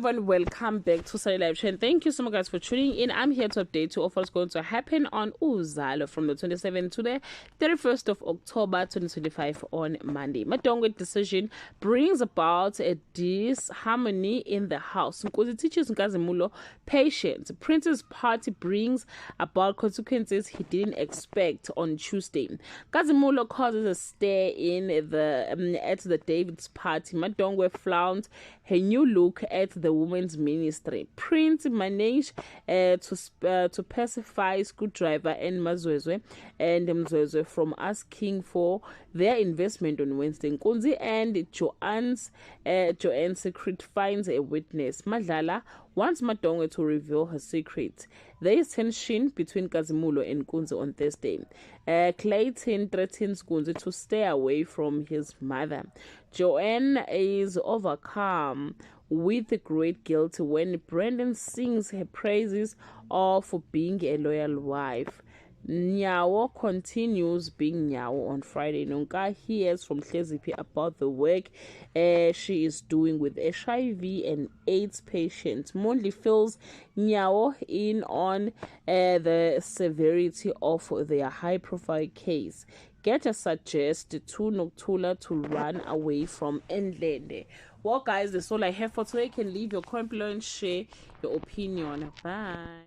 everyone, welcome back to Sunny Live Chain. Thank you so much guys for tuning in. I'm here to update you of what's going to happen on Uzalo from the 27th to the 31st of October 2025 on Monday. Madongwe decision brings about a disharmony in the house. Nkosi teaches Nkazimulo patience. Prince's party brings about consequences he didn't expect on Tuesday. Nkazimulo causes a stir in the at the David's party. Madongwe flaunts her new look at the women's ministry. Prince managed to pacify Screwdriver and Mzwezwe from asking for their investment on Wednesday. Nkunzi and Joanne's secret finds a witness. Madlala wants Madongwe to reveal her secret. There is tension between Nkazimulo and Nkunzi on Thursday. Clayton threatens Nkunzi to stay away from his mother. Joanne is overcome with great guilt when Brandon sings her praises for being a loyal wife. Nyawo continues being Nyawo on Friday. Nonka hears from Hlezipi about the work she is doing with HIV and AIDS patients. Mondli fills Nyawo in on the severity of their high-profile case. Getcha suggests to Noktula to run away from Endlende. Well, guys, that's all I have for today. You can leave your comment below and share your opinion. Bye.